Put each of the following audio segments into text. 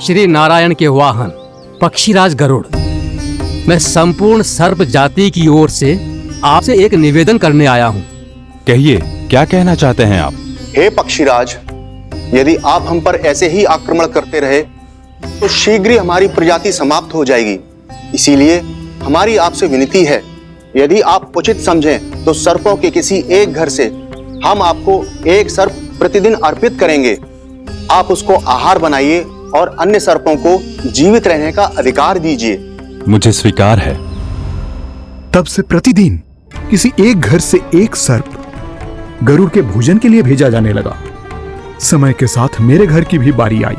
श्री नारायण के वाहन पक्षीराज गरुड़, मैं संपूर्ण सर्प जाति की ओर से आपसे एक निवेदन करने आया हूँ। कहिए, क्या कहना चाहते हैं आप? हे पक्षीराज, यदि आप हम पर ऐसे ही आक्रमण करते रहे तो शीघ्र ही हमारी प्रजाति समाप्त हो जाएगी। इसीलिए हमारी आपसे विनती है, यदि आप उचित समझें तो सर्पों के किसी एक घर से हम आपको एक सर्प प्रतिदिन अर्पित करेंगे। आप उसको आहार बनाइए और अन्य सर्पों को जीवित रहने का अधिकार दीजिए। मुझे स्वीकार है। तब से प्रतिदिन किसी एक घर से एक सर्प गरुड़ के भोजन के लिए भेजा जाने लगा। समय के साथ मेरे घर की भी बारी आई,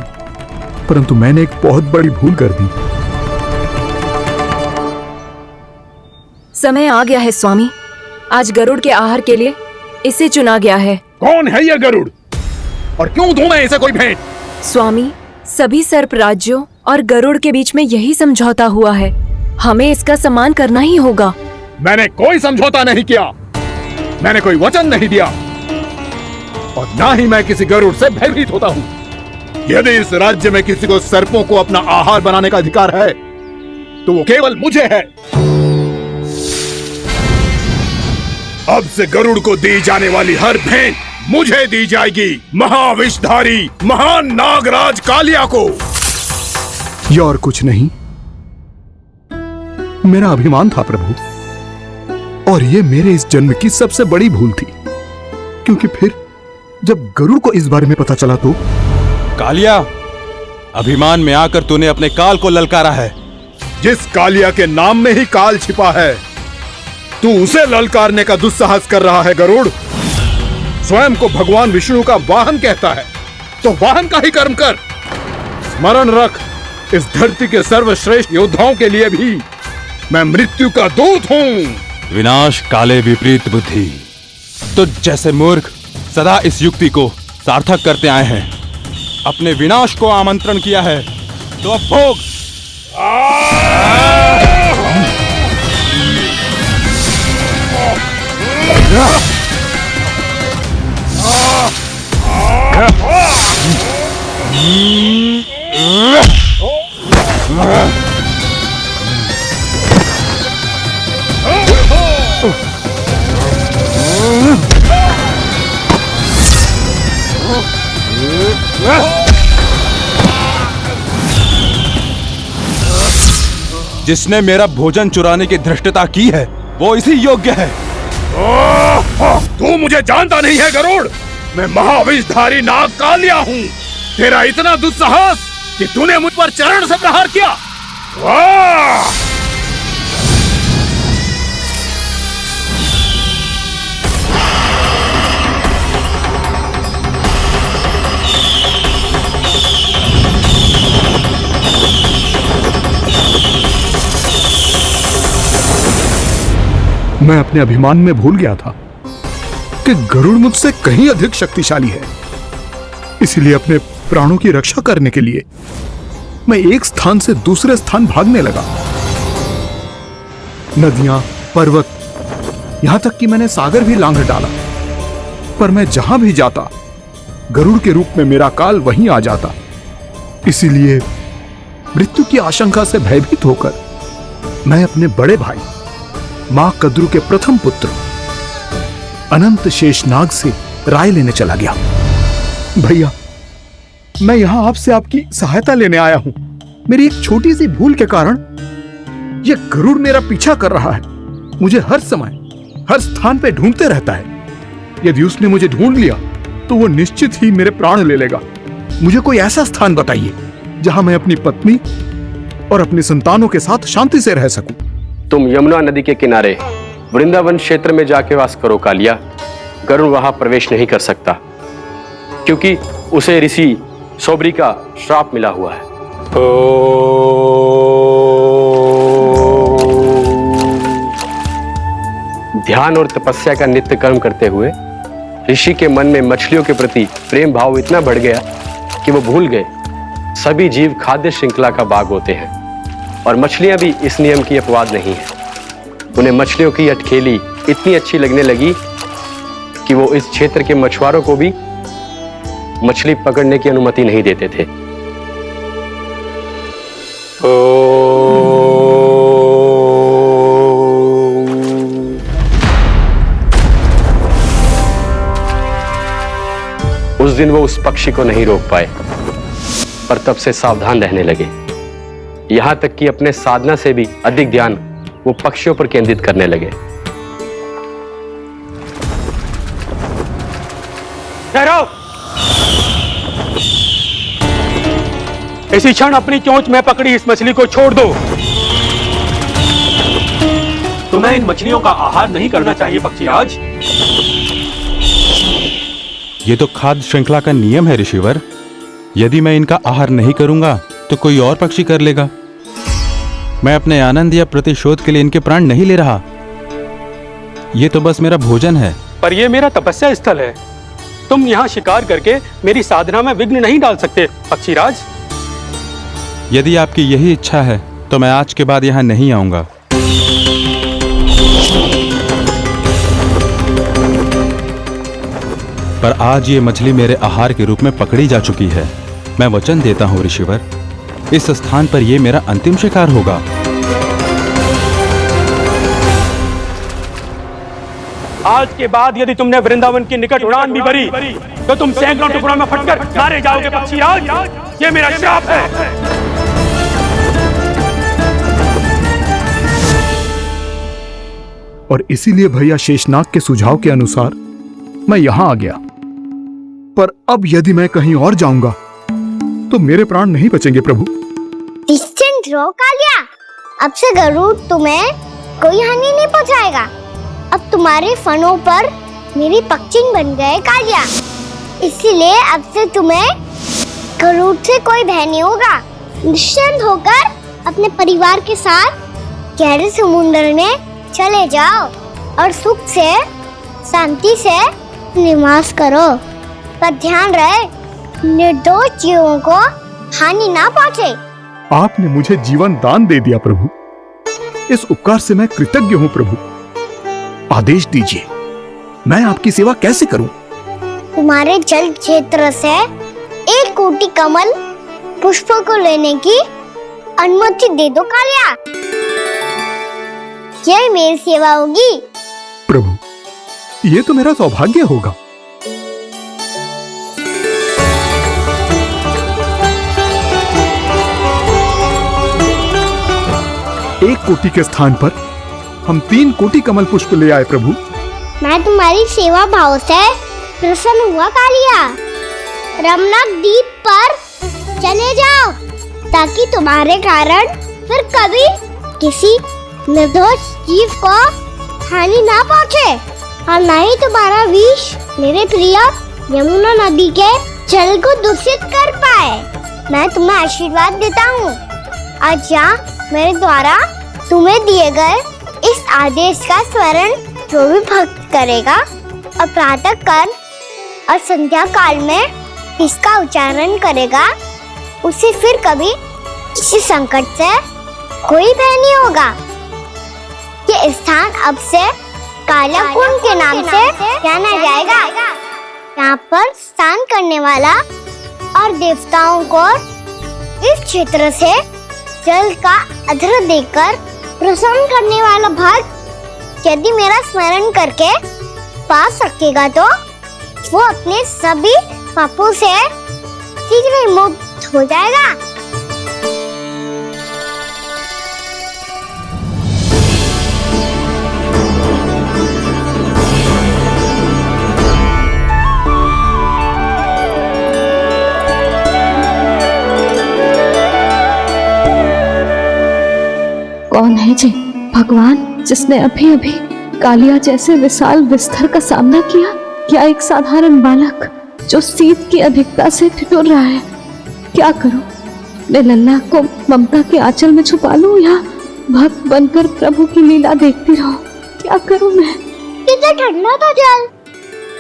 परंतु मैंने एक बहुत बड़ी भूल कर दी। समय आ गया है स्वामी, आज गरुड़ के आहार के लिए इसे चुना गया है। कौन है यह गरुड़ और क्यों दूं मैं इसे कोई भेंट? स्वामी, सभी सर्प राज्यों और गरुड़ के बीच में यही समझौता हुआ है, हमें इसका सम्मान करना ही होगा। मैंने कोई समझौता नहीं किया, मैंने कोई वचन नहीं दिया और ना ही मैं किसी गरुड़ से भयभीत होता हूँ। यदि इस राज्य में किसी को सर्पों को अपना आहार बनाने का अधिकार है तो वो केवल मुझे है। अब से गरुड़ को दी जाने वाली हर भेंट मुझे दी जाएगी, महाविषधारी महान नागराज कालिया को। यह और कुछ नहीं, मेरा अभिमान था प्रभु, और यह मेरे इस जन्म की सबसे बड़ी भूल थी, क्योंकि फिर जब गरुड़ को इस बारे में पता चला तो। कालिया, अभिमान में आकर तूने अपने काल को ललकारा है। जिस कालिया के नाम में ही काल छिपा है, तू उसे ललकारने का दुस्साहस कर रहा है गरुड़। स्वयं को भगवान विष्णु का वाहन कहता है तो वाहन का ही कर्म कर। स्मरण रख, इस धरती के सर्वश्रेष्ठ योद्धाओं के लिए भी मैं मृत्यु का दूत हूँ। विनाश काले विपरीत बुद्धि। तो जैसे मूर्ख सदा इस युक्ति को सार्थक करते आए हैं, अपने विनाश को आमंत्रण किया है तो अब भोग। जिसने मेरा भोजन चुराने की धृष्टता की है वो इसी योग्य है। तू मुझे जानता नहीं है गरुड़, मैं महाविषधारी नाग कालिया हूँ। तेरा इतना दुस्साहस कि तूने मुझ पर चरण से प्रहार किया। मैं अपने अभिमान में भूल गया था कि गरुड़ मुझसे कहीं अधिक शक्तिशाली है। इसलिए अपने प्राणों की रक्षा करने के लिए मैं एक स्थान से दूसरे स्थान भागने लगा। नदियां, पर्वत, यहां तक कि मैंने सागर भी लांघ डाला, पर मैं जहां भी जाता गरुड़ के रूप में मेरा काल वहीं आ जाता। इसीलिए मृत्यु की आशंका से भयभीत होकर मैं अपने बड़े भाई मां कद्रू के प्रथम पुत्र अनंत शेषनाग से राय लेने चला गया। भैया, मैं यहां आपसे आपकी सहायता लेने आया हूं। मेरी एक छोटी सी भूल के कारण यह गरुड़ मेरा पीछा कर रहा है। मुझे हर समय हर स्थान पे ढूंढते रहता है। यदि उसने मुझे ढूंढ लिया तो वो निश्चित ही मेरे प्राण ले लेगा। मुझे कोई ऐसा स्थान बताइए जहां मैं अपनी पत्नी और अपने संतानों के साथ शांति से रह सकूं। तुम यमुना नदी के किनारे वृंदावन क्षेत्र में जाके वास करो कालिया। गरुड़ वहां प्रवेश नहीं कर सकता क्योंकि उसे ऋषि सोबरी का श्राप मिला हुआ है। ध्यान और तपस्या का नित्य कर्म करते हुए ऋषि के मन में मछलियों के प्रति प्रेम भाव इतना बढ़ गया कि वो भूल गए सभी जीव खाद्य श्रृंखला का भाग होते हैं और मछलियां भी इस नियम की अपवाद नहीं है। उन्हें मछलियों की अटखेली इतनी अच्छी लगने लगी कि वो इस क्षेत्र के मछुआरों को भी मछली पकड़ने की अनुमति नहीं देते थे। उस दिन वो उस पक्षी को नहीं रोक पाए, पर तब से सावधान रहने लगे। यहां तक कि अपने साधना से भी अधिक ध्यान वो पक्षियों पर केंद्रित करने लगे। ठहरो! इसी क्षण अपनी चोंच में पकड़ी इस मछली को छोड़ दो। तुम्हें इन मछलियों का आहार नहीं करना चाहिए पक्षीराज। ये तो खाद्य श्रृंखला का नियम है ऋषिवर। यदि मैं इनका आहार नहीं करूंगा तो कोई और पक्षी कर लेगा। मैं अपने आनंद या प्रतिशोध के लिए इनके प्राण नहीं ले रहा। ये तो बस मेरा भोजन है। पर यह मेरा तपस्या स्थल है। तुम यहाँ शिकार करके मेरी साधना में विघ्न नहीं डाल सकते पक्षीराज। यदि आपकी यही इच्छा है तो मैं आज के बाद यहाँ नहीं आऊंगा। पर आज ये मछली मेरे आहार के रूप में पकड़ी जा चुकी है। मैं वचन देता हूँ ऋषिवर, इस स्थान पर ये मेरा अंतिम शिकार होगा। आज के बाद यदि तुमने वृंदावन की निकट उड़ान भी भरी तो तुम सैकड़ों टुकड़ों में फटकर मारे जाओगे पक्षीराज। ये मेरा श्राप है। और इसीलिए भैया शेषनाग के सुझाव के अनुसार मैं यहां आ गया। पर अब यदि मैं कहीं और जाऊंगा तो मेरे प्राण नहीं बचेंगे प्रभु। निश्चिंत रहो कालिया, अब से गरुड़ तुम्हें कोई हानि नहीं पहुंचाएगा। अब तुम्हारे फनों पर मेरी पक्षी बन गए कालिया, इसीलिए अब से तुम्हें गरुड़ से कोई भय नहीं होगा। निश्चिंत होकर अपने परिवार के साथ गहरे समुद्र में चले जाओ और सुख से शांति से निवास करो। पर ध्यान रहे निर्दोष जीवों को हानि ना पहुंचे। आपने मुझे जीवन दान दे दिया प्रभु, इस उपकार से मैं कृतज्ञ हूँ प्रभु। आदेश दीजिए, मैं आपकी सेवा कैसे करूं? तुम्हारे जल क्षेत्र से 1 कोटि कमल पुष्पों को लेने की अनुमति दे दो कालिया। यह मेरी सेवा होगी। प्रभु, ये तो मेरा सौभाग्य होगा। एक कोटि के स्थान पर हम 3 कोटि कमल पुष्प ले आए प्रभु। मैं तुम्हारी सेवा भाव से प्रसन्न हुआ कालिया। रमनाक द्वीप पर चले जाओ ताकि तुम्हारे कारण फिर कभी किसी निर्दोष जीव को हानि ना पहुंचे और न ही तुम्हारा विष मेरे प्रिय यमुना नदी के जल को दूषित कर पाए। मैं तुम्हें आशीर्वाद देता हूँ। आज यहाँ मेरे द्वारा तुम्हें दिए गए इस आदेश का स्मरण जो भी भक्त करेगा और प्रातः काल और संध्या काल में इसका उच्चारण करेगा, उसे फिर कभी किसी संकट से कोई भय नहीं होगा। ये स्थान अब से काला कुंड के नाम से जाना जाएगा। यहाँ पर स्नान करने वाला और देवताओं को इस क्षेत्र से जल का अर्घ्य देकर प्रसन्न करने वाला भक्त यदि मेरा स्मरण करके पास रखेगा तो वो अपने सभी पापों से शीघ्र ही मुक्त हो जाएगा। कौन है जी भगवान जिसने अभी अभी कालिया जैसे विशाल विस्तर का सामना किया? क्या एक साधारण बालक जो शीत की अधिकता से ठिठुर रहा है? क्या करूं? मैं लल्ला को ममता के आंचल में छुपा लूं या भक्त बनकर प्रभु की लीला देखती रहूं? क्या करूं मैं? कितना ठंडा था जल,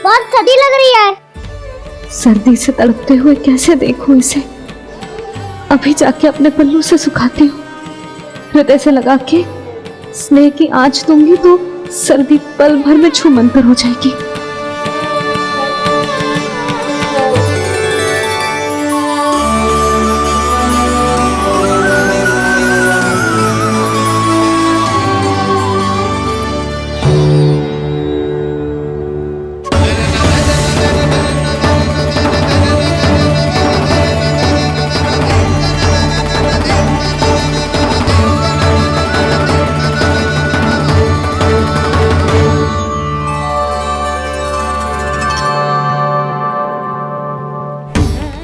बहुत सर्दी लग रही है। सर्दी से तड़पते हुए कैसे देखूं इसे? अभी जाके अपने पल्लू से सुखाती हूँ। हृदय से लगा के स्नेह की आंच दूंगी तो सर्दी पल भर में छूमंतर हो जाएगी।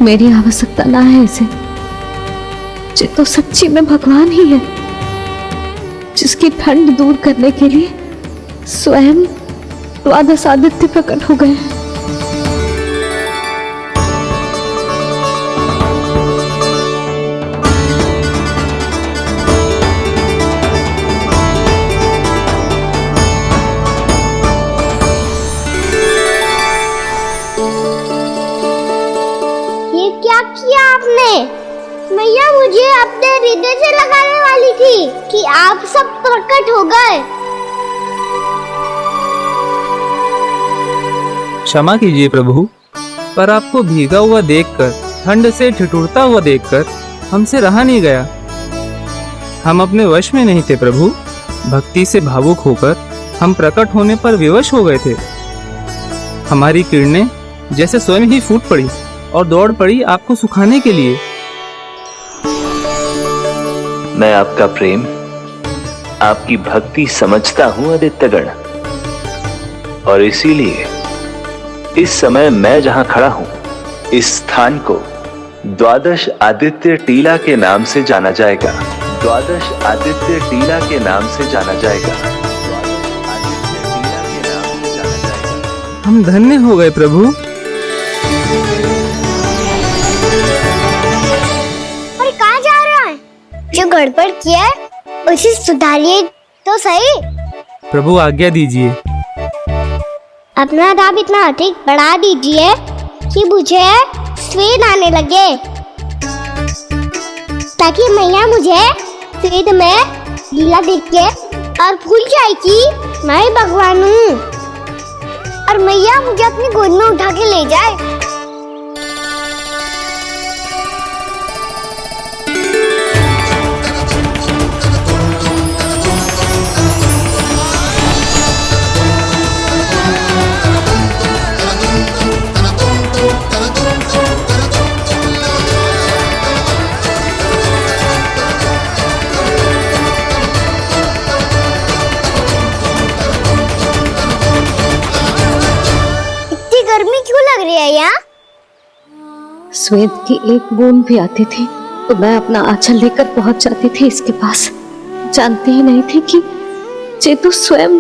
मेरी आवश्यकता ना है इसे। ये तो सच्ची में भगवान ही है, जिसकी ठंड दूर करने के लिए स्वयं द्वादश आदित्य प्रकट हो गए। ये क्या किया आपने? मैया मुझे अपने हृदय से लगाने वाली थी कि आप सब प्रकट हो गए। क्षमा कीजिए प्रभु, पर आपको भीगा हुआ देखकर, ठंड से ठिठुरता हुआ देखकर हमसे रहा नहीं गया। हम अपने वश में नहीं थे प्रभु। भक्ति से भावुक होकर हम प्रकट होने पर विवश हो गए थे। हमारी किरणें जैसे स्वयं ही फूट पड़ी और दौड़ पड़ी आपको सुखाने के लिए। मैं आपका प्रेम, आपकी भक्ति समझता हूं आदित्यगण, और इसीलिए इस समय मैं जहां खड़ा हूं, इस स्थान को द्वादश आदित्य टीला के नाम से जाना जाएगा। द्वादश आदित्य टीला के नाम से जाना जाएगा। द्वादश आदित्य टीला के नाम से जाना जाएगा। हम धन्य हो गए प्रभु। और कहाँ जा रहा है? जो गड़बड़ किया है उसे सुधारिए तो सही। प्रभु आज्ञा दीजिए। अपना दाब इतना अधिक बढ़ा दीजिए कि मुझे स्वेद आने लगे, ताकि मैया मुझे स्वेद में लीला देख के और भूल जाए कि मैं भगवान हूँ, और मैया मुझे अपनी गोद में उठा के ले जाए। गर्मी क्यों लग रही है यहाँ? स्वेद की एक बूंद भी आती थी तो मैं अपना आंचल लेकर पहुंच जाती थी इसके पास। जानती ही नहीं थी कि चेतु स्वयं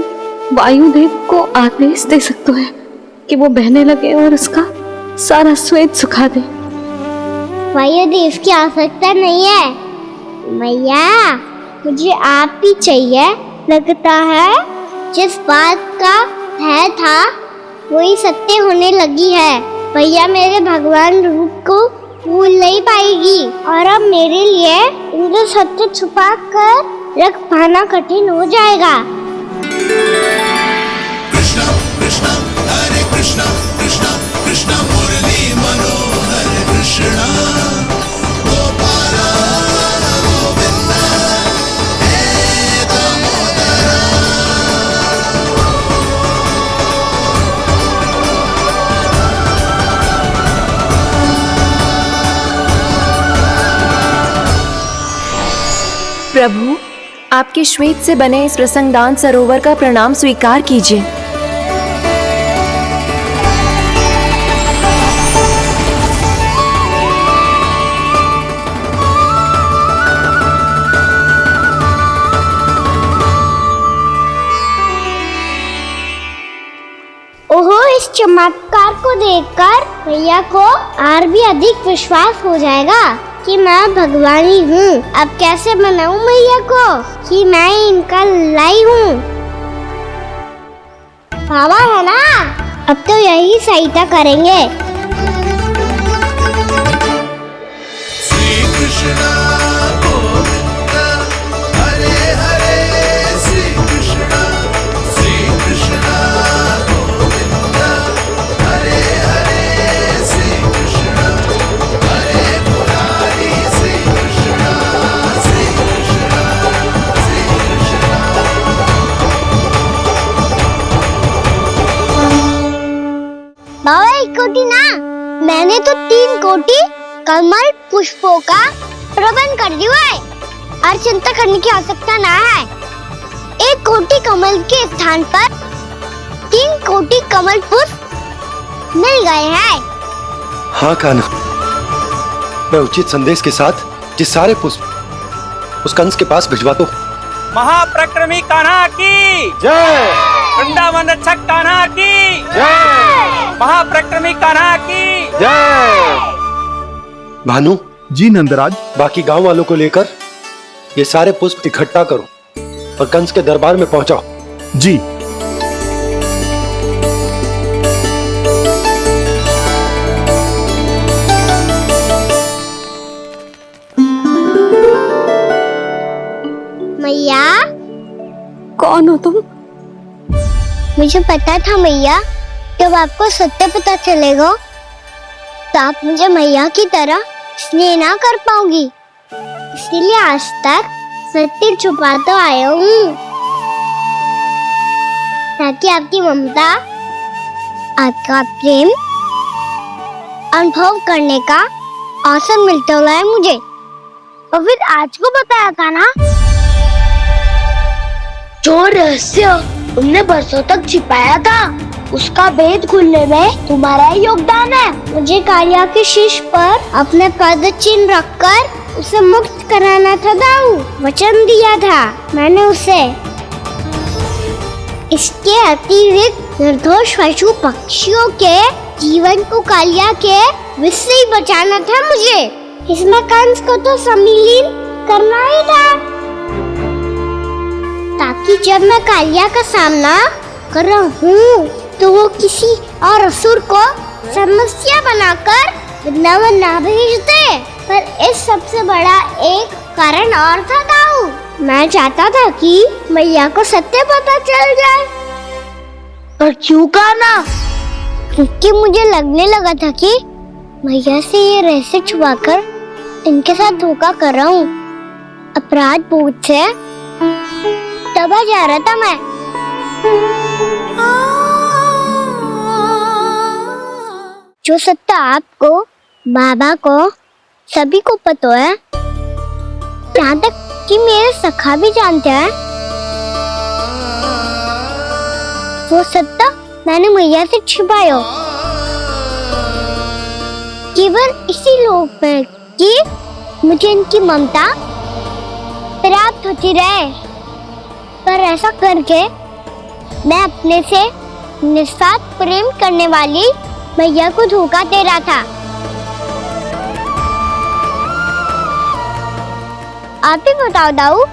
वायुदेव को आदेश दे सकते हैं कि वो बहने लगे और इसका सारा स्वेद सुखा दे। वायुदेव की आवश्यकता नहीं है मैया, मुझे आप ही चाहिए। लगता है जिस बात का भय था वही सत्य होने लगी है। भैया मेरे भगवान रूप को भूल नहीं पाएगी, और अब मेरे लिए इनको सत्य छुपा कर रख पाना कठिन हो जाएगा। कृष्णा कृष्णा हरे कृष्णा कृष्णा कृष्णा मुरली मनोहर कृष्णा गोपाला गोविंदा हे दामोदरा। प्रभु, आपके श्वेत से बने इस प्रसंगदान सरोवर का प्रणाम स्वीकार कीजिए। ओहो, इस चमत्कार को देखकर भैया को और भी अधिक विश्वास हो जाएगा कि मैं भगवान ही हूँ। अब कैसे मनाऊं मैया को कि मैं इनका लाई हूँ? बाबा है ना, अब तो यही सहायता करेंगे। श्री कृष्णा गोविंदा हरे हरे श्री कृष्णा गोविंदा हरे हरे श्री कृष्णा हरे मुरारी श्री कृष्णा श्री कृष्णा श्री कृष्णा। बाबा एक कोटी ना, मैंने तो 3 कोटी कमल पुष्पों का प्रबंध कर दिया है और चिंता करने की आवश्यकता ना है। 1 कोटी कमल के स्थान पर 3 कोटी कमल पुष्प मिल गए हैं। हाँ कान्हा, मैं उचित संदेश के साथ जिस सारे पुष्प उस कंस के पास भिजवा दो। महाप्रक्रमी कान्हा की जय। वृंदावन रक्षक कान्हा की जय। महाप्रक्रमी कान्हा की जय। भानु जी नंदराज। बाकी गांव वालों को लेकर ये सारे पुष्प इकट्ठा करो और कंस के दरबार में पहुंचाओ। जी। मैया। कौन हो तुम? मुझे पता था मैया, जब आपको सत्य पता चलेगा तो आप मुझे मैया की तरह स्नेह ना कर पाओगी, इसीलिए आज तक सत्य छुपाता आया हूँ, ताकि आपकी ममता, आपका प्रेम अनुभव करने का अवसर मिलता हुआ है मुझे। और फिर आज को बताया था ना, जो रहस्य तुमने बरसों तक छिपाया था, उसका भेद खुलने में तुम्हारा ही योगदान है। मुझे कालिया के शीश पर अपने पद चिन्ह रखकर उसे मुक्त कराना था दाऊ, वचन दिया था मैंने उसे। इसके अतिरिक्त निर्दोष पशु पक्षियों के जीवन को कालिया के विष से ही बचाना था मुझे। इसमें कंस को तो सम्मिलित करना ही था, ताकि जब मैं कालिया का सामना कर रहा हूँ तो वो किसी और असुर को समस्या बनाकर वृंदावन ना भेज दे। पर इस सबसे बड़ा एक कारण और था दाऊ, मैं चाहता था कि मैया को सत्य पता चल जाए। और क्यों कहा ना? क्योंकि मुझे लगने लगा था कि मैया से ये रहस्य छुपाकर इनके साथ धोखा कर रहा हूँ। अपराध बोध से दबा जा रहा था मैं। जो सत्य आपको, बाबा को, सभी को पता है, यहाँ तक कि मेरे सखा भी जानते हैं, वो सत्य मैंने मैया से छिपाया केवल इसी लोक में कि मुझे इनकी ममता प्राप्त होती रहे। पर ऐसा करके मैं अपने से निस्वार्थ प्रेम करने वाली मैया को धोखा दे रहा था। आप ही बताओ दाऊ,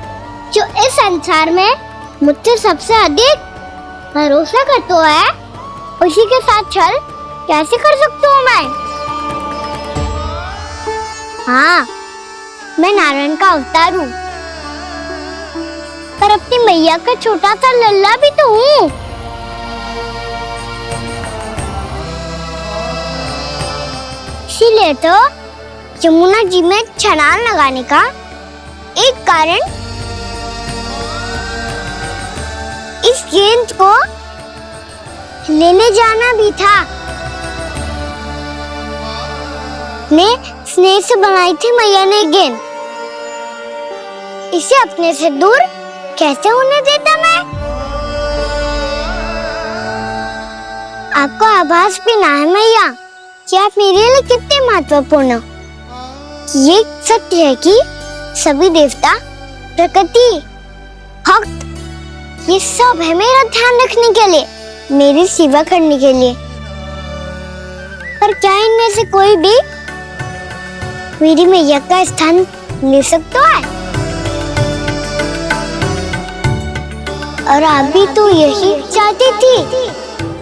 जो इस संसार में मुझसे सबसे अधिक भरोसा करता है, उसी के साथ छल कैसे कर सकता हूँ मैं? हाँ, मैं नारायण का अवतार हूँ, पर अपनी मैया का छोटा सा लल्ला भी तो हूँ। इसीलिए तो यमुना जी में छलांग लगाने का एक कारण इस गेंद को लेने जाना भी था। ने स्नेह से बनाई थी मैया ने गेंद, इसे अपने से दूर कैसे होने देता मैं? आपको आभास भी ना है मैया कि आप मेरे लिए कितने महत्वपूर्ण हो। ये सत्य है कि सभी देवता, प्रकृति, भक्त, ये सब है मेरा ध्यान रखने के लिए, मेरी सेवा करने के लिए। पर क्या इनमें से कोई भी मेरी मैया का स्थान ले सकता है? और आप भी तो यही चाहती थी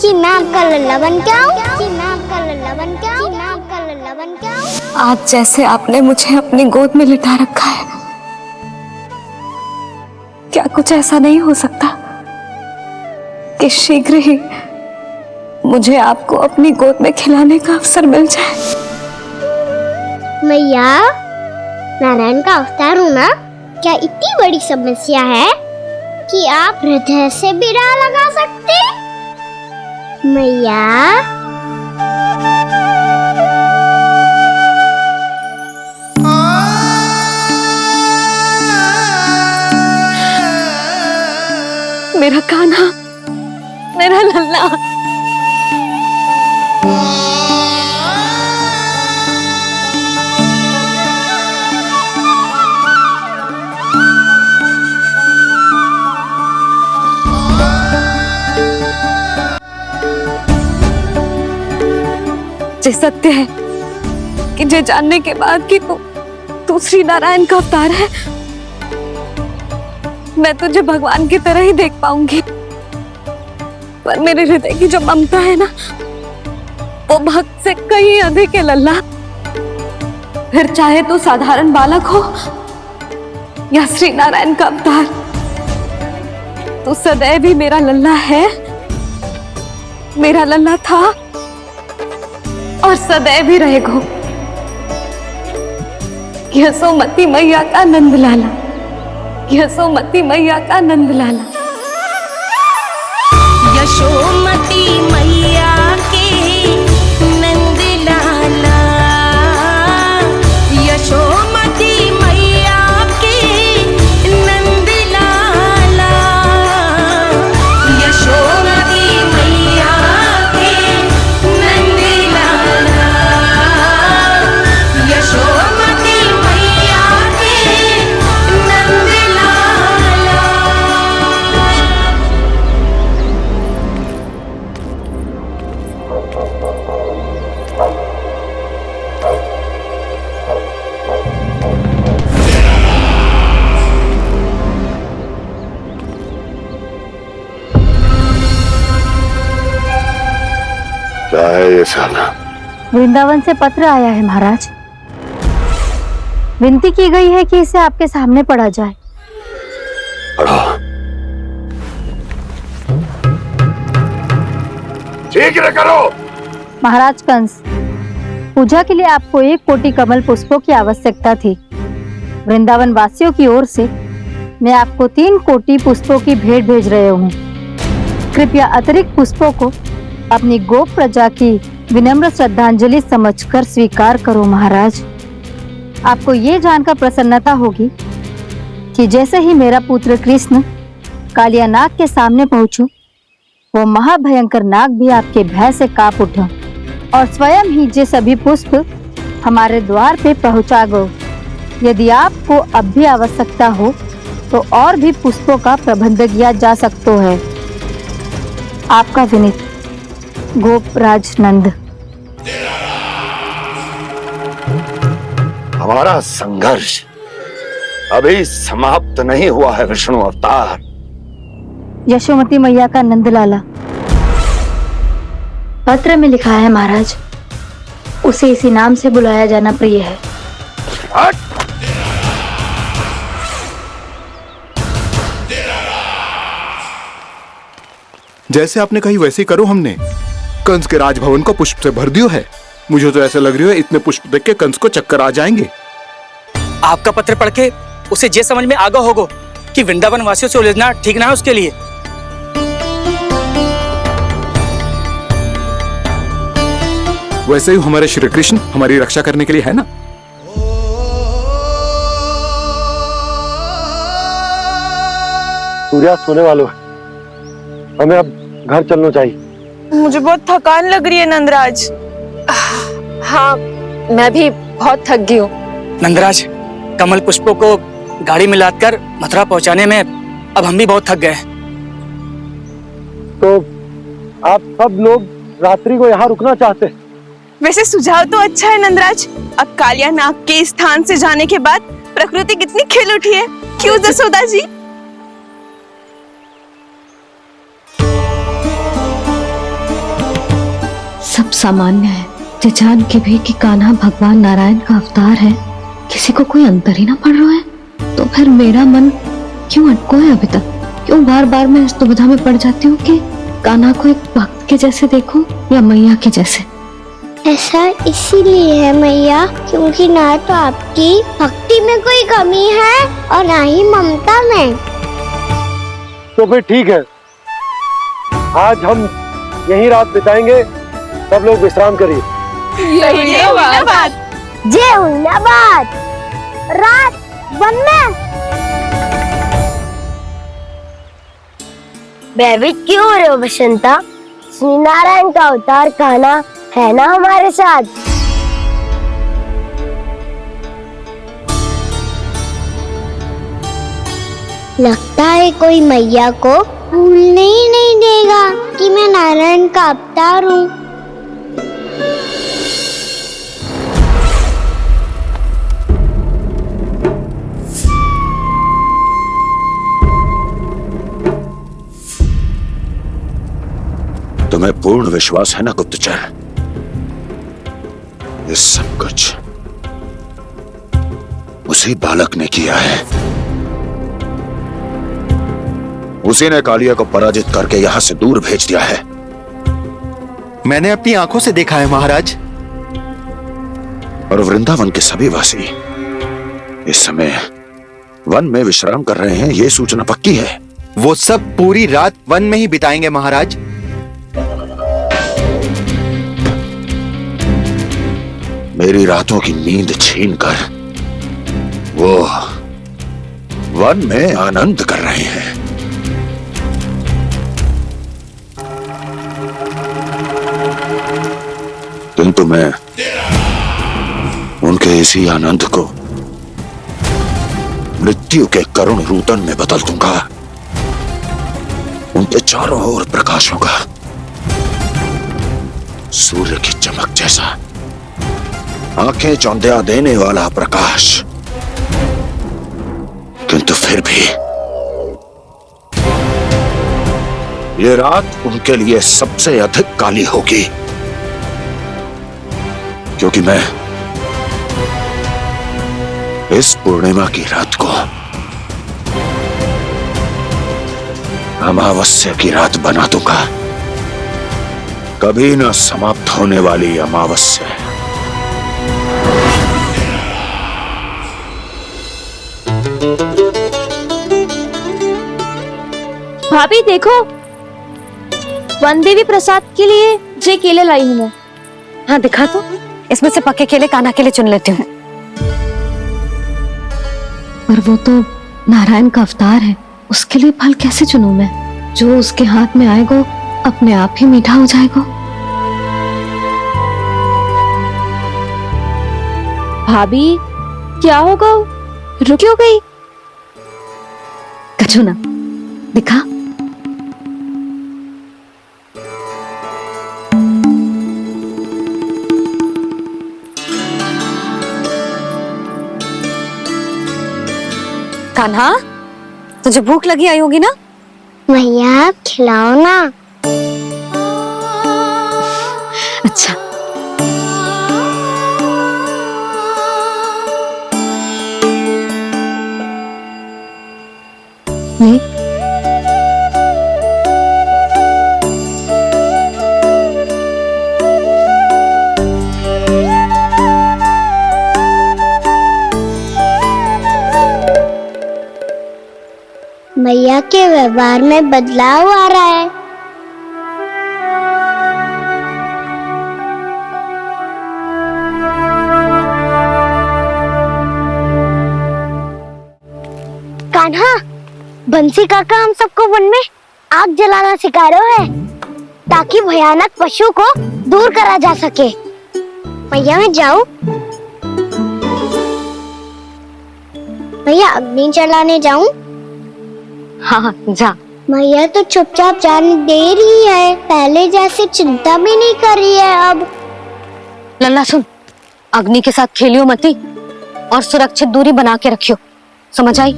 कि मैं आपका लल्ला बन के आऊं, कि मैं आपका लल्ला बन के आऊं, मैं आपका लल्ला बन के आऊं। आज जैसे आपने मुझे अपनी गोद में लिटा रखा है, क्या कुछ ऐसा नहीं हो सकता कि शीघ्र ही मुझे आपको अपनी गोद में खिलाने का अवसर मिल जाए? मैया, नारायण का अवतार हूँ ना, क्या इतनी बड़ी समस्या है कि आप हृदय से भी राह लगा सकते? मैया, मेरा कान्हा, मेरा लल्ला। जे सत्य है कि जे जानने के बाद कि तू श्री नारायण का अवतार है, मैं तुझे भगवान की तरह ही देख पाऊंगी। पर मेरे हृदय की जो ममता है ना, वो भक्त से कहीं अधिक है लल्ला। फिर चाहे तू साधारण बालक हो या श्री नारायण का अवतार, तू सदैव ही मेरा लल्ला है, मेरा लल्ला था और सदैव ही रहेगा। यशोमती मैया का नंद लाला, यशोमती मैया का नंद लाला। यशोमती मैया के नंद लाला, यशोमती मैया के नंद लाला, यशोमती मैया के नंद लाला, यशोमती मैया के नंद लाला। क्या है ये साला? वृंदावन से पत्र आया है महाराज। विनती की गई है कि इसे आपके सामने पढ़ा जाए। पढ़ो। शीघ्र करो। महाराज कंस, पूजा के लिए आपको 1 कोटि कमल पुष्पों की आवश्यकता थी। वृंदावन वासियों की ओर से मैं आपको 3 कोटि पुष्पों की भेंट भेज रहे हूँ। कृपया अतिरिक्त पुष्पों को अपनी गोप प्रजा की विनम्र श्रद्धांजलि समझकर स्वीकार करो महाराज। आपको ये जानकर प्रसन्नता होगी कि जैसे ही मेरा पुत्र कृष्ण कालिया नाग के सामने पहुंचो, वो महाभयंकर नाग भी आपके भय से कांप उठा और स्वयं ही ये सभी पुष्प हमारे द्वार पे पहुंचा गो। यदि आपको अब भी आवश्यकता हो तो और भी पुष्पों का प्रबंध किया जा सकता है। आपका विनीत गोपराज नंद। हमारा संघर्ष अभी समाप्त नहीं हुआ है विष्णु अवतार। यशोमती मैया का नंदलाला। पत्र में लिखा है महाराज, उसे इसी नाम से बुलाया जाना प्रिय है। जैसे आपने कही वैसे ही करो। हमने कंस के राजभवन को पुष्प से भर दियो है। मुझे तो ऐसा लग रही है इतने पुष्प देख के कंस को चक्कर आ जाएंगे। आपका पत्र पढ़ के उसे ये समझ में आगा होगा कि वृंदावन वासियों से उलझना ठीक ना है उसके लिए। वैसे ही हमारे श्री कृष्ण हमारी रक्षा करने के लिए है ना। सूर्यास्त होने वाला है, हमें अब घर चलना चाहिए। मुझे बहुत थकान लग रही है नंदराज। हाँ, मैं भी बहुत थक गई हूँ। नंदराज, कमल पुष्पों को गाड़ी में लादकर मथुरा पहुंचाने में अब हम भी बहुत थक गए। तो आप सब लोग रात्रि को यहाँ रुकना चाहते हैं? वैसे सुझाव तो अच्छा है नंदराज। अब कालिया नाग के स्थान से जाने के बाद प्रकृति कितनी खिल उठी है, क्यों जसोदा जी? सब सामान्य है, ये जान के भी कि कान्हा भगवान नारायण का अवतार है, किसी को कोई अंतर ही ना पड़ रहा है। तो फिर मेरा मन क्यों अटको है अभी तक? क्यों बार बार मैं इस दुविधा में पड़ जाती हूँ कि कान्हा को एक भक्त के जैसे देखूं या मैया के जैसे? ऐसा इसीलिए है मैया, क्योंकि ना तो आपकी भक्ति में कोई कमी है और ना ही ममता में। तो फिर ठीक है, आज हम यहीं रात बिताएंगे। सब लोग विश्राम करिए। जय हुइनाबाद, जय हुइनाबाद। रात वन में भयभीत क्यों हो रहे हो बसंता? श्री नारायण का अवतार कान्हा है ना हमारे साथ। लगता है कोई मैया को भूलने ही नहीं देगा कि मैं नारायण का अवतार हूँ। तुम्हें पूर्ण विश्वास है ना गुप्तचर? ये सब कुछ उसी बालक ने किया है। उसी ने कालिया को पराजित करके यहां से दूर भेज दिया है। मैंने अपनी आंखों से देखा है महाराज। और वृंदावन के सभी वासी इस समय वन में विश्राम कर रहे हैं, ये सूचना पक्की है। वो सब पूरी रात वन में ही बिताएंगे महाराज। मेरी रातों की नींद छीनकर वो वन में आनंद कर रहे हैं। किंतु मैं उनके इसी आनंद को मृत्यु के करुण रूतन में बदल दूंगा। उनके चारों ओर प्रकाश होगा, सूर्य की चमक जैसा, आंखें चौंधिया देने वाला प्रकाश। किंतु फिर भी ये रात उनके लिए सबसे अधिक काली होगी, क्योंकि मैं इस पूर्णिमा की रात को अमावस्या की रात बना दूंगा। कभी न समाप्त होने वाली अमावस्या। भाभी देखो, वन देवी प्रसाद के लिए ये केले लाई हूँ मैं। हाँ दिखा तो, इसमें से पक्के केले कान्हा के लिए चुन लेती हूँ। पर वो तो नारायण का अवतार है, उसके लिए फल कैसे चुनूं मैं? जो उसके हाथ में आएगा अपने आप ही मीठा हो जाएगा। भाभी क्या होगा, रुक क्यों गई? कछु ना, दिखा। कान्हा, तुझे भूख लगी आई होगी ना? भैया खिलाओ ना। अच्छा। ये भैया के व्यवहार में बदलाव आ रहा है। कान्हा, बंसी काका हम सबको वन में आग जलाना सिखा रहे है, ताकि भयानक पशु को दूर करा जा सके। भैया मैं जाऊं? भैया अग्नि जलाने जाऊं? हाँ जा। भैया तो चुपचाप जाने दे रही है, पहले जैसे चिंता भी नहीं कर रही है अब। लल्ला सुन, अग्नि के साथ खेलियो मती और सुरक्षित दूरी बना के रखियो, समझ आई?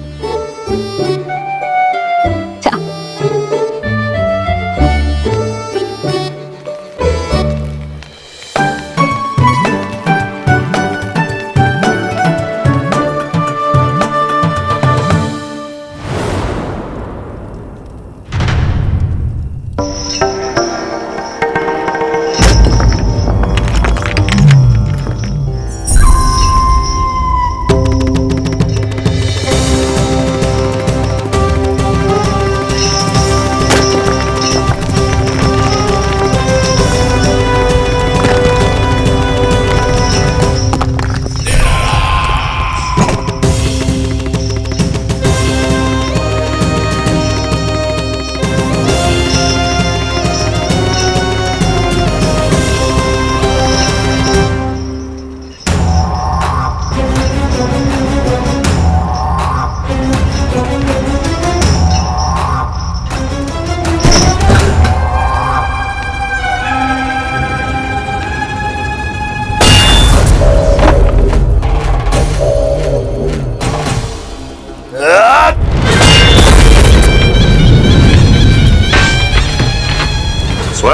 जा।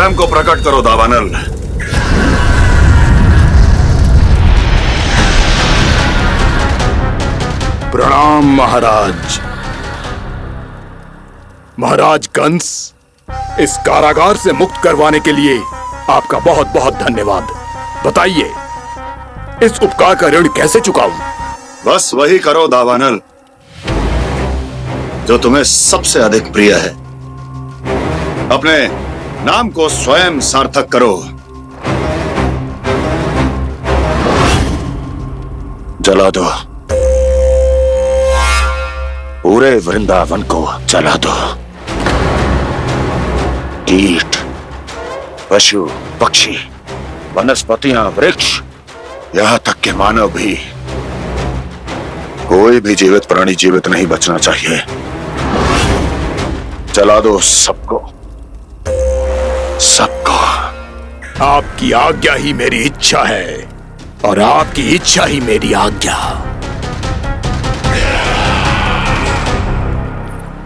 स्वयं को प्रकट करो दावानल। प्रणाम महाराज। महाराज कंस, इस कारागार से मुक्त करवाने के लिए आपका बहुत बहुत धन्यवाद। बताइए, इस उपकार का ऋण कैसे चुकाऊं? बस वही करो दावानल जो तुम्हें सबसे अधिक प्रिय है। अपने नाम को स्वयं सार्थक करो। जला दो, पूरे वृंदावन को जला दो। कीट, पशु, पक्षी, वनस्पतियां, वृक्ष, यहां तक के मानव भी, कोई भी जीवित प्राणी जीवित नहीं बचना चाहिए। जला दो सबको, सबको। आपकी आज्ञा ही मेरी इच्छा है और आपकी इच्छा ही मेरी आज्ञा।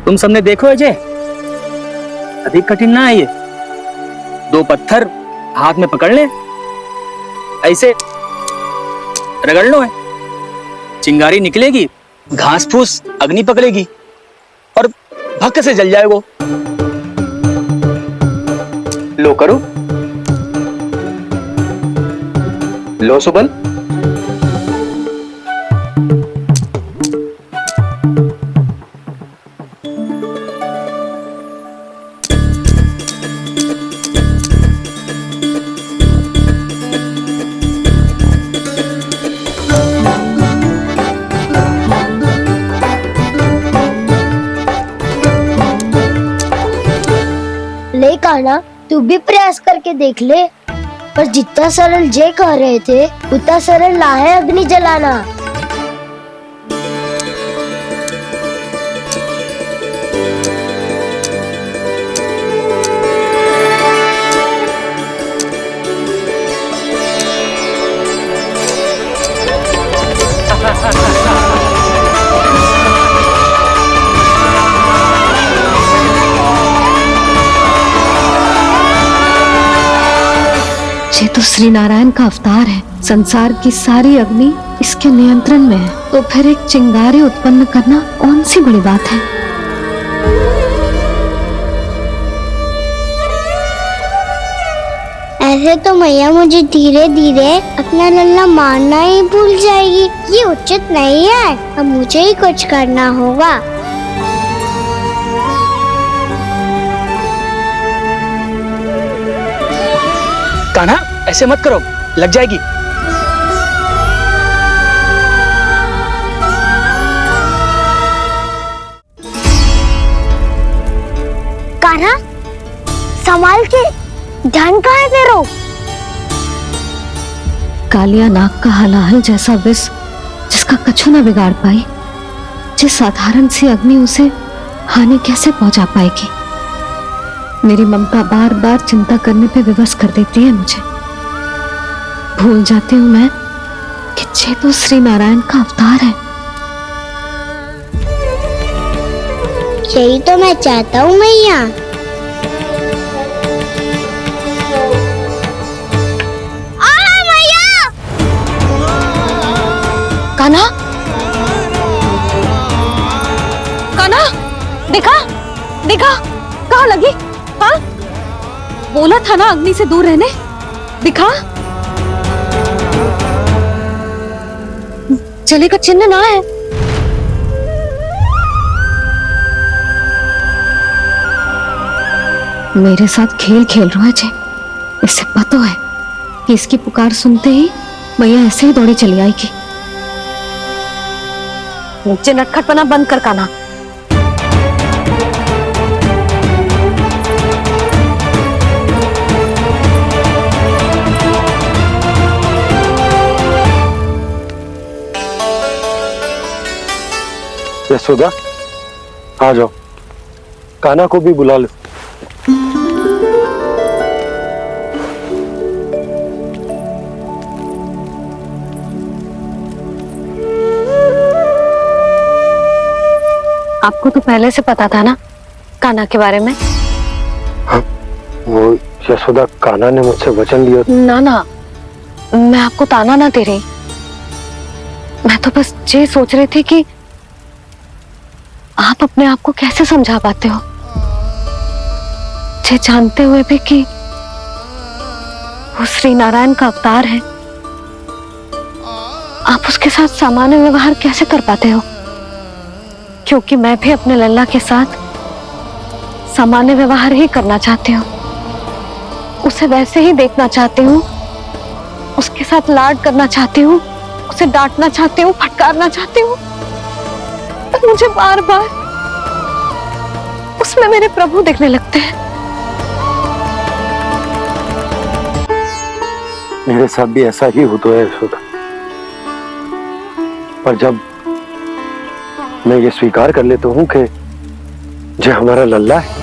तुम सबने देखो अजय, अधिक कठिन ना है ये। 2 पत्थर हाथ में पकड़ ले, ऐसे रगड़ लो है, चिंगारी निकलेगी, घास फूस अग्नि पकड़ेगी और भक्क से जल जाए वो। लो करो, लो सुबल। ले कान्हा, तू भी प्रयास करके देख ले। पर जितना सरल जे कह रहे थे उतना सरल ना है अग्नि जलाना। ये तो श्री नारायण का अवतार है। संसार की सारी अग्नि इसके नियंत्रण में है, तो फिर एक चिंगारी उत्पन्न करना कौन सी बड़ी बात है। ऐसे तो मैया मुझे धीरे धीरे अपना लल्ला मारना ही भूल जाएगी। ये उचित नहीं है, अब मुझे ही कुछ करना होगा। कान्हा, ऐसे मत करो, लग जाएगी। कान्हा, संभाल के, ध्यान कहाँ है तेरो? कालिया नाग का हलाहल जैसा विष जिसका कछु न बिगाड़ पाई, जिस साधारण सी अग्नि उसे हानि कैसे पहुंचा पाएगी। मेरी ममता बार बार चिंता करने पे विवश कर देती है मुझे। भूल जाती हूँ मैं कि ये तो श्री नारायण का अवतार है। यही तो मैं चाहता हूँ मैया। कान्हा, कान्हा, दिखा, दिखा, कहाँ लगी? हाँ, बोला था ना अग्नि से दूर रहने। दिखा, जले का चिन्ह ना है। मेरे साथ खेल खेल रहा है जे। इसे पता है कि इसकी पुकार सुनते ही मैया ऐसे ही दौड़ी चली आएगी। नीचे नटखटपना बंद कर कान्हा। यशोदा, आ जाओ, कान्हा को भी बुला लो। आपको तो पहले से पता था ना कान्हा के बारे में? हाँ, वो यशोदा, कान्हा ने मुझसे वचन लिया। ना ना, मैं आपको ताना ना दे रही। मैं तो बस ये सोच रही थी कि आप अपने आप को कैसे समझा पाते हो, ये जानते हुए भी कि वो श्री नारायण का अवतार है। आप उसके साथ सामान्य व्यवहार कैसे कर पाते हो? क्योंकि मैं भी अपने लल्ला के साथ सामान्य व्यवहार ही करना चाहती हूँ, उसे वैसे ही देखना चाहती हूँ, उसके साथ लाड करना चाहती हूँ, उसे डांटना चाहती हूँ, फटकारना चाहती हूँ। पर मुझे बार बार उसमें मेरे प्रभु दिखने लगते हैं। मेरे साथ भी ऐसा ही होता है यशोदा। पर जब मैं ये स्वीकार कर लेता हूँ कि जो हमारा लल्ला है,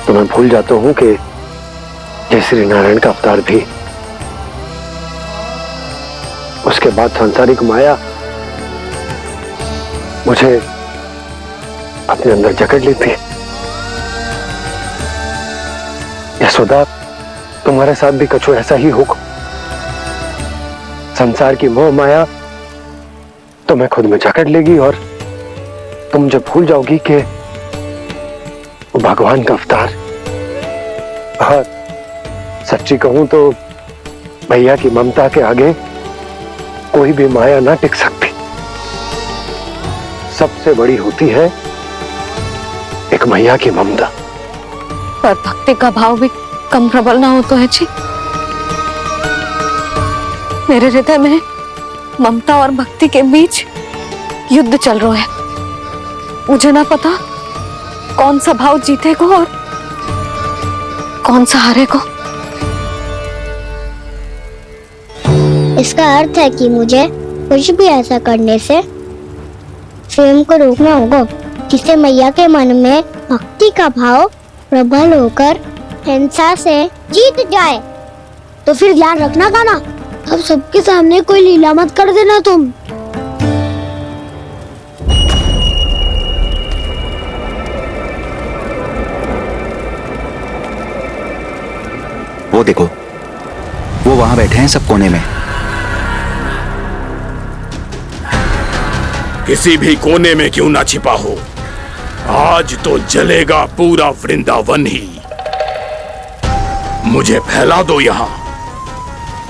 तो मैं भूल जाता हूँ कि जय श्री नारायण का अवतार भी। उसके बाद सांसारिक माया मुझे अपने अंदर जकड़ लेती है। यशोदा, तुम्हारे साथ भी कछु ऐसा ही होगा। संसार की मोह माया तुम्हें खुद में जकड़ लेगी और तुम जब भूल जाओगी कि वो भगवान का अवतार। और सच्ची कहूं तो भैया की ममता के आगे कोई भी माया ना टिक सकती। सबसे बड़ी होती है एक मैया की ममता। पर भक्ति का भाव भी कम प्रबल ना हो तो है जी। मेरे हृदय में ममता और भक्ति के बीच युद्ध चल रहा है। मुझे ना पता कौन सा भाव जीतेगा और कौन सा हारेगा। इसका अर्थ है कि मुझे कुछ भी ऐसा करने से स्वयं को रोकना होगा, जिससे मैया के मन में भक्ति का भाव प्रबल होकर हिंसा से जीत जाए। तो फिर ध्यान रखना कान्हा, अब सबके सामने कोई लीला मत कर देना तुम। वो देखो, वो वहां बैठे हैं सब कोने में। किसी भी कोने में क्यों ना छिपा हो, आज तो जलेगा पूरा वृंदावन ही। मुझे फैला दो यहां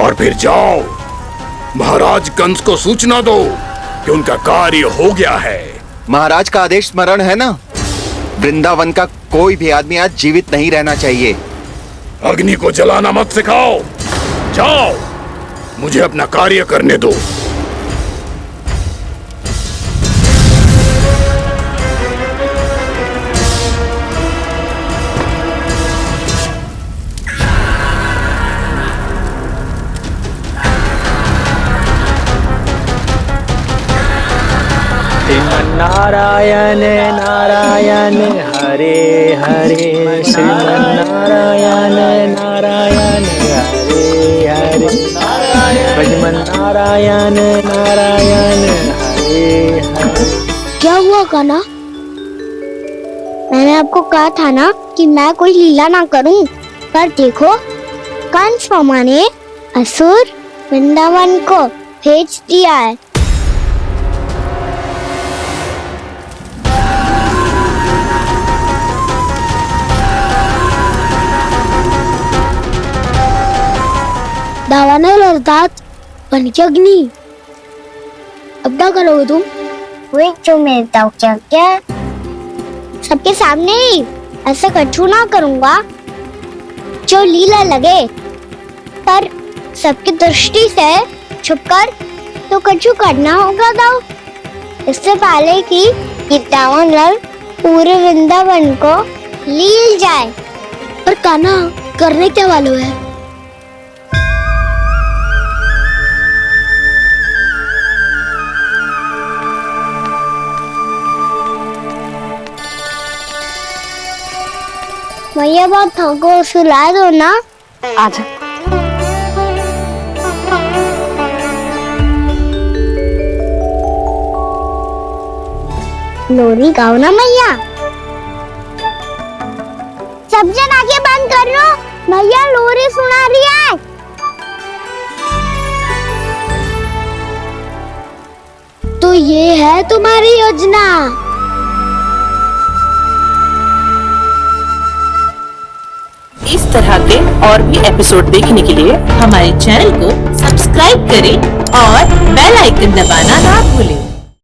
और फिर जाओ महाराज कंस को सूचना दो कि उनका कार्य हो गया है। महाराज का आदेश स्मरण है ना, वृंदावन का कोई भी आदमी आज जीवित नहीं रहना चाहिए। अग्नि को जलाना मत सिखाओ, जाओ मुझे अपना कार्य करने दो। नारायण नारायण हरे हरे, श्रीमन्नारायण नारायण हरे हरे, भजमन नारायण नारायण हरे हरे। क्या हुआ कान्हा? मैंने आपको कहा था ना कि मैं कोई लीला ना करूं, पर देखो कंस मामा ने असुर वृंदावन को भेज दिया है। दावानल अर्थात बन की अग्नि। अब क्या करोगे तुम? वे जो मेरे क्या सबके सामने ही ऐसा कछु ना करूंगा जो लीला लगे, पर सबकी दृष्टि से छुपकर तो कछु करना होगा दाव। इससे पहले कि ये दावानल पूरे वृंदावन को लील जाए। पर कान्हा करने क्या वालों है? भैया बात हमको सुला दो ना। आजा। लोरी गाओ ना मैया। सब जन आंखें बंद कर लो, भैया लोरी सुना रही है। तो ये है तुम्हारी योजना। इस तरह के और भी एपिसोड देखने के लिए हमारे चैनल को सब्सक्राइब करें और बेल आइकन दबाना ना भूलें।